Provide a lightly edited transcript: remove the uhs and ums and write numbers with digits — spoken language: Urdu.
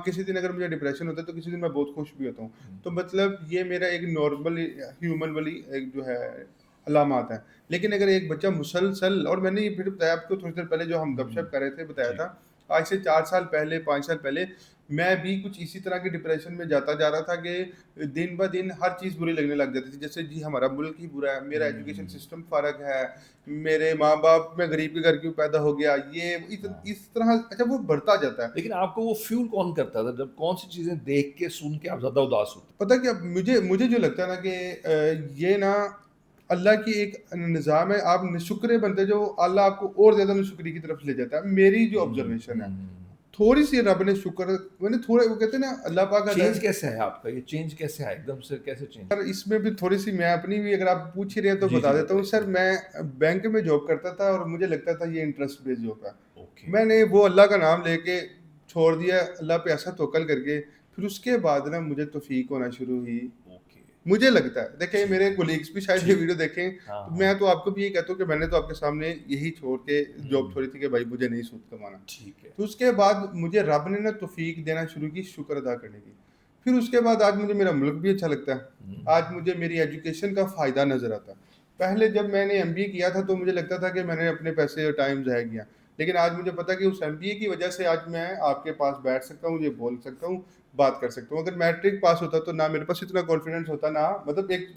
کسی دن اگر مجھے ڈپریشن ہوتا ہے تو کسی دن میں بہت خوش بھی ہوتا ہوں. تو مطلب یہ میرا ایک نارمل ہیومن والی ایک جو ہے علامات ہیں. لیکن اگر ایک بچہ مسلسل، اور میں نے یہ پھر بتایا آپ کو تھوڑی دیر پہلے جو ہم گپ شپ کر رہے تھے بتایا جی تھا، آج سے 4 سال پہلے 5 سال پہلے میں بھی کچھ اسی طرح کے ڈپریشن میں جاتا جا رہا تھا کہ دن بہ دن ہر چیز بری لگنے لگ جاتی تھی. جیسے جی ہمارا ملک ہی برا ہے، میرا ایجوکیشن سسٹم فرق ہے، میرے ماں باپ، میں غریب کے گھر کیوں پیدا ہو گیا، یہ اس طرح اچھا وہ بڑھتا جاتا ہے. لیکن آپ کو وہ فیول کون کرتا تھا؟ جب کون سی چیزیں دیکھ کے سن کے آپ زیادہ اداس ہوتے؟ پتہ کیا مجھے جو لگتا ہے نا کہ یہ نا اللہ کی ایک نظام ہے. آپ نشکرے بنتے جو اللہ آپ کو اور زیادہ نشکری کی طرف لے جاتا ہے. میری جو آبزرویشن ہے تھوڑی سی رب نے شکر میں نے تھوڑے وہ کہتے ہیں نا اللہ پاک کا چینج کیسے ہے آپ کا؟ یہ چینج کیسے ہے؟ ایک دم سے کیسے چینج؟ سر اس میں بھی تھوڑی سی میں اپنی بھی اگر آپ پوچھ ہی رہے ہیں تو جی بتا جی دیتا ہوں. سر بتائیے. میں بینک میں جاب کرتا تھا اور مجھے لگتا تھا یہ انٹرسٹ بیس جاب ہے. اوکے میں نے وہ اللہ کا نام لے کے چھوڑ دیا، اللہ پہ ایسا توکل کر کے. پھر اس کے بعد نا مجھے توفیق ہونا شروع ہوئی. اوکے مجھے لگتا ہے دیکھیں میرے کولیگس بھی شاید یہ ویڈیو دیکھیں، ہاں تو میں تو آپ کو بھی یہ کہتا ہوں کہ میں نے تو آپ کے سامنے یہی چھوڑ کے جاب چھوڑی تھی کہ بھائی مجھے نہیں سود کمانا. ٹھیک ہے. تو اس کے بعد مجھے رب نے نا توفیق دینا شروع کی شکر ادا کرنے کی. پھر اس کے بعد آج مجھے میرا ملک بھی اچھا لگتا ہے. آج مجھے میری ایجوکیشن کا فائدہ نظر آتا ہے. پہلے جب میں نے ایم بی اے کیا تھا تو مجھے لگتا تھا کہ میں نے اپنے پیسے اور ٹائم ضائع کیا. لیکن آج مجھے پتا کہ اس ایم بی اے کی وجہ سے آج میں آپ کے پاس بیٹھ سکتا ہوں، یہ بول سکتا ہوں، بات کر سکتا ہوں. اگر میٹرک پاس ہوتا تو نہ میرے پاس اتنا کانفیڈنس ہوتا، نہ مطلب ایک